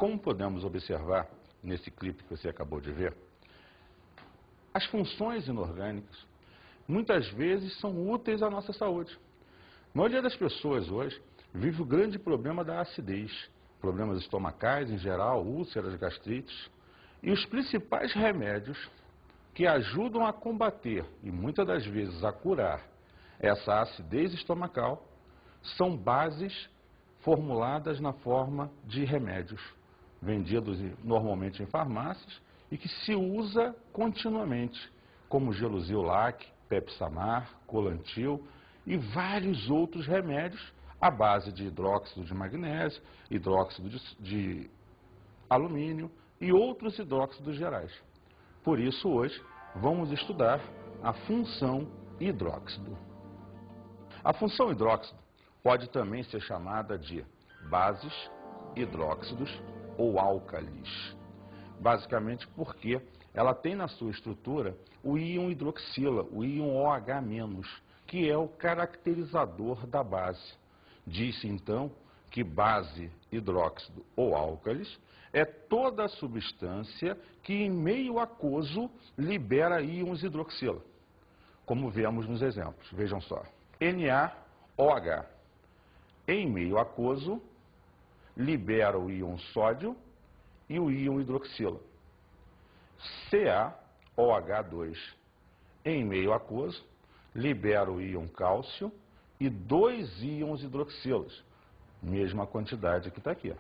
Como podemos observar nesse clipe que você acabou de ver, as funções inorgânicas muitas vezes são úteis à nossa saúde. A maioria das pessoas hoje vive o grande problema da acidez, problemas estomacais em geral, úlceras, gastrites. E os principais remédios que ajudam a combater e muitas das vezes a curar essa acidez estomacal são bases formuladas na forma de remédios, vendidos normalmente em farmácias e que se usa continuamente, como Gelusil-Lac, Pepsamar, Colantil e vários outros remédios à base de hidróxido de magnésio, hidróxido de alumínio e outros hidróxidos gerais. Por isso, hoje, vamos estudar a função hidróxido. A função hidróxido pode também ser chamada de bases, hidróxidos ou álcalis. Basicamente porque ela tem na sua estrutura o íon hidroxila, o íon OH-, que é o caracterizador da base. Diz-se então que base, hidróxido ou álcalis é toda a substância que em meio aquoso libera íons hidroxila, como vemos nos exemplos. Vejam só, NaOH em meio aquoso libera o íon sódio e o íon hidroxila. CaOH2 em meio aquoso libera o íon cálcio e 2 íons hidroxilas, mesma quantidade que está aqui.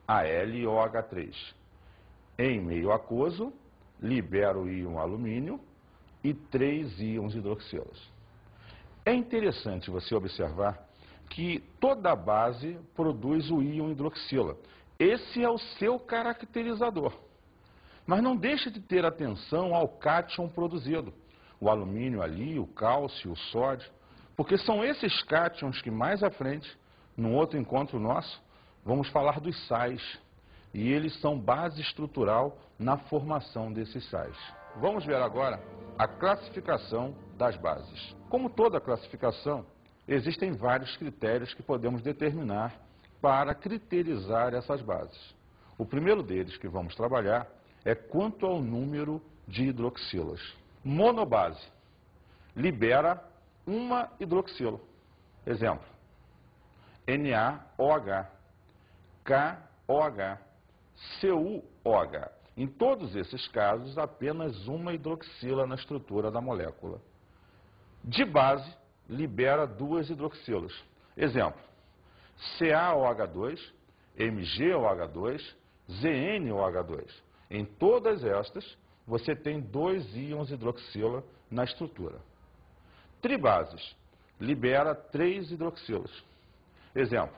AlOH3 em meio aquoso libera o íon alumínio e 3 íons hidroxilas. É interessante você observar que toda base produz o íon hidroxila. Esse é o seu caracterizador. Mas não deixe de ter atenção ao cátion produzido. O alumínio ali, o cálcio, o sódio. Porque são esses cátions que mais à frente, num outro encontro nosso, vamos falar dos sais. E eles são base estrutural na formação desses sais. Vamos ver agora a classificação das bases. Como toda classificação, existem vários critérios que podemos determinar para criterizar essas bases. O primeiro deles que vamos trabalhar é quanto ao número de hidroxilas. Monobase libera uma hidroxila. Exemplo, NaOH, KOH, CuOH. Em todos esses casos, apenas uma hidroxila na estrutura da molécula. Dibase libera 2 hidroxilas. Exemplo, CaOH2, MgOH2, ZnOH2. Em todas estas, você tem 2 íons hidroxila na estrutura. Tribases libera 3 hidroxilas. Exemplo,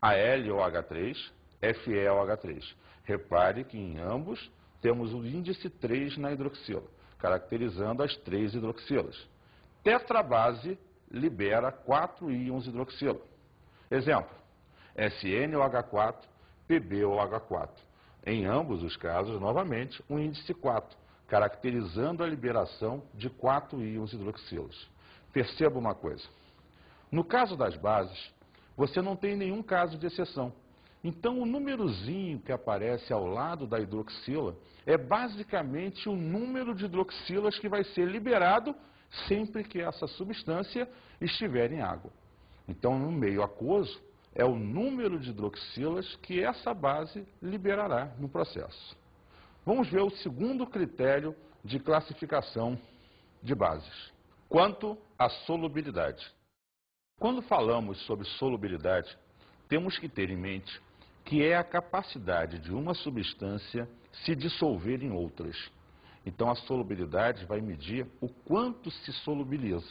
AlOH3, FeOH3. Repare que em ambos temos o índice 3 na hidroxila, caracterizando as 3 hidroxilas. Tetrabase libera 4 íons hidroxila. Exemplo, SnOH4, PbOH4. Em ambos os casos, novamente, um índice 4, caracterizando a liberação de 4 íons hidroxilas. Perceba uma coisa. No caso das bases, você não tem nenhum caso de exceção. Então, o númerozinho que aparece ao lado da hidroxila é basicamente o número de hidroxilas que vai ser liberado sempre que essa substância estiver em água. Então, no meio aquoso, é o número de hidroxilas que essa base liberará no processo. Vamos ver o segundo critério de classificação de bases. Quanto à solubilidade. Quando falamos sobre solubilidade, temos que ter em mente que é a capacidade de uma substância se dissolver em outras. Então, a solubilidade vai medir o quanto se solubiliza.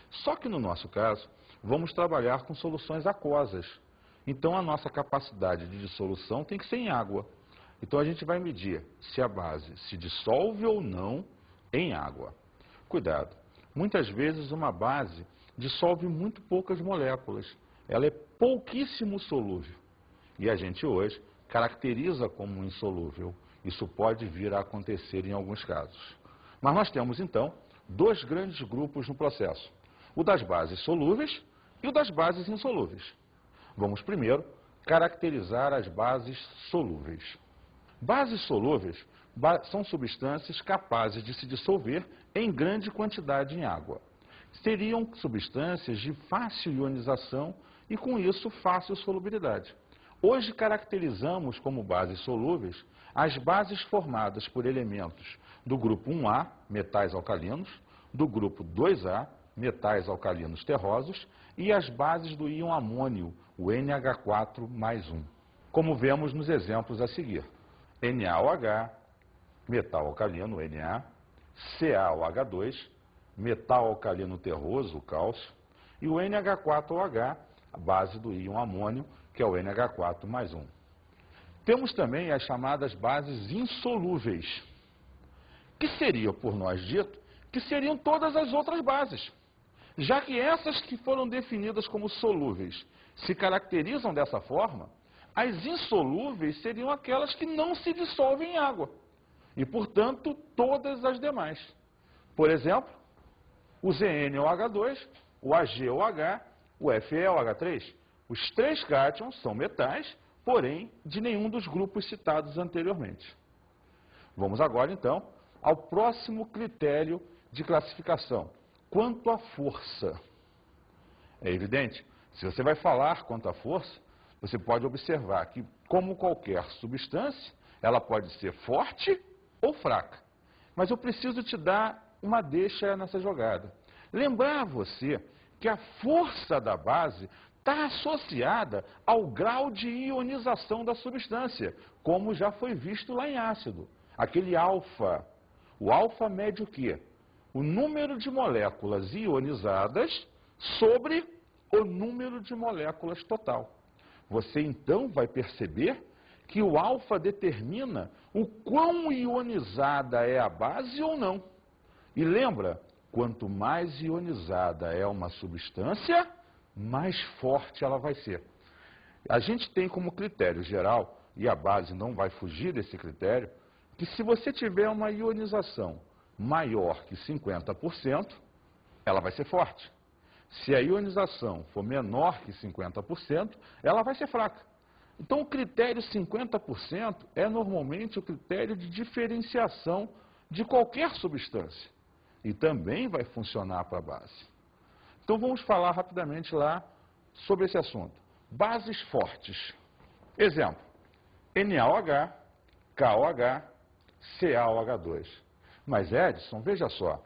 Só que no nosso caso, vamos trabalhar com soluções aquosas. Então, a nossa capacidade de dissolução tem que ser em água. Então, a gente vai medir se a base se dissolve ou não em água. Cuidado, muitas vezes uma base dissolve muito poucas moléculas. Ela é pouquíssimo solúvel. E a gente hoje caracteriza como insolúvel. Isso pode vir a acontecer em alguns casos. Mas nós temos, então, 2 grandes grupos no processo. O das bases solúveis e o das bases insolúveis. Vamos primeiro caracterizar as bases solúveis. Bases solúveis são substâncias capazes de se dissolver em grande quantidade em água. Seriam substâncias de fácil ionização e, com isso, fácil solubilidade. Hoje caracterizamos como bases solúveis as bases formadas por elementos do grupo 1A, metais alcalinos, do grupo 2A, metais alcalinos terrosos, e as bases do íon amônio, o NH4 mais 1, como vemos nos exemplos a seguir. NaOH, metal alcalino, Na, CaOH2, metal alcalino terroso, o cálcio, e o NH4OH, a base do íon amônio, que é o NH4 mais 1. Temos também as chamadas bases insolúveis, que seria, por nós dito, que seriam todas as outras bases, já que essas que foram definidas como solúveis se caracterizam dessa forma, as insolúveis seriam aquelas que não se dissolvem em água, e, portanto, todas as demais. Por exemplo, o ZnOH2, o AgOH, o FeOH3. Os três cátions são metais, porém, de nenhum dos grupos citados anteriormente. Vamos agora, então, ao próximo critério de classificação, quanto à força. É evidente, se você vai falar quanto à força, você pode observar que, como qualquer substância, ela pode ser forte ou fraca. Mas eu preciso te dar uma deixa nessa jogada. Lembrar você que a força da base está associada ao grau de ionização da substância, como já foi visto lá em ácido. Aquele alfa. O alfa mede o quê? O número de moléculas ionizadas sobre o número de moléculas total. Você então vai perceber que o alfa determina o quão ionizada é a base ou não. E lembra, quanto mais ionizada é uma substância, mais forte ela vai ser. A gente tem como critério geral, e a base não vai fugir desse critério, que se você tiver uma ionização maior que 50%, ela vai ser forte. Se a ionização for menor que 50%, ela vai ser fraca. Então, o critério 50% é normalmente o critério de diferenciação de qualquer substância. E também vai funcionar para a base. Então, vamos falar rapidamente lá sobre esse assunto. Bases fortes. Exemplo, NaOH, KOH, CaOH2. Mas, Edson, veja só,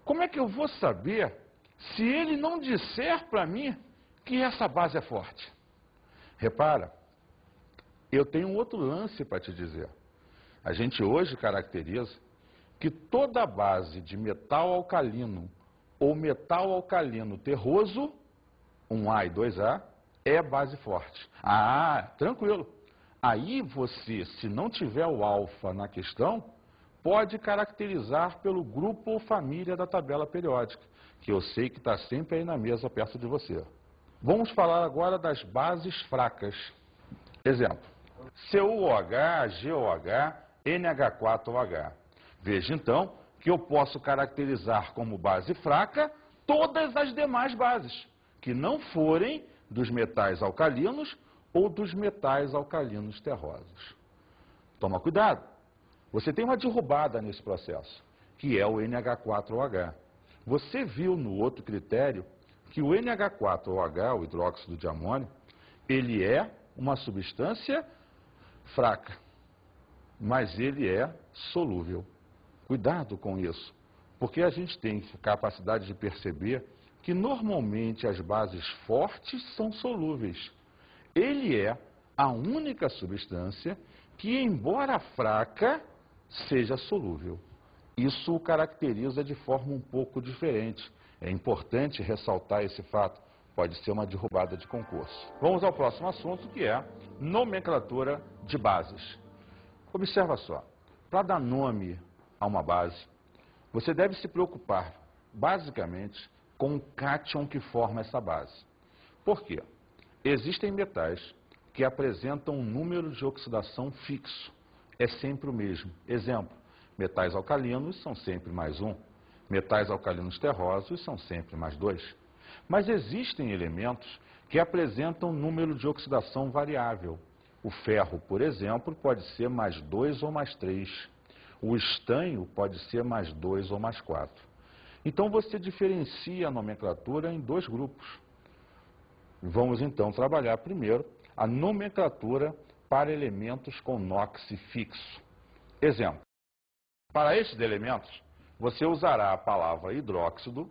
como é que eu vou saber se ele não disser para mim que essa base é forte? Repara, eu tenho um outro lance para te dizer. A gente hoje caracteriza que toda base de metal alcalino ou metal alcalino terroso, 1A e 2A, é base forte. Ah, tranquilo. Aí você, se não tiver o alfa na questão, pode caracterizar pelo grupo ou família da tabela periódica, que eu sei que está sempre aí na mesa perto de você. Vamos falar agora das bases fracas. Exemplo, CuOH, GOH, NH4OH. Veja então que eu posso caracterizar como base fraca todas as demais bases, que não forem dos metais alcalinos ou dos metais alcalinos terrosos. Toma cuidado. Você tem uma derrubada nesse processo, que é o NH4OH. Você viu no outro critério que o NH4OH, o hidróxido de amônio, ele é uma substância fraca, mas ele é solúvel. Cuidado com isso, porque a gente tem capacidade de perceber que normalmente as bases fortes são solúveis. Ele é a única substância que, embora fraca, seja solúvel. Isso o caracteriza de forma um pouco diferente. É importante ressaltar esse fato. Pode ser uma derrubada de concurso. Vamos ao próximo assunto, que é nomenclatura de bases. Observa só, para dar nome a uma base, você deve se preocupar, basicamente, com o cátion que forma essa base. Por quê? Existem metais que apresentam um número de oxidação fixo. É sempre o mesmo. Exemplo, metais alcalinos são sempre mais 1. Metais alcalinos terrosos são sempre mais 2. Mas existem elementos que apresentam número de oxidação variável. O ferro, por exemplo, pode ser mais 2 ou mais 3. O estanho pode ser mais 2 ou mais 4. Então, você diferencia a nomenclatura em dois grupos. Vamos, então, trabalhar primeiro a nomenclatura para elementos com NOx fixo. Exemplo. Para estes elementos, você usará a palavra hidróxido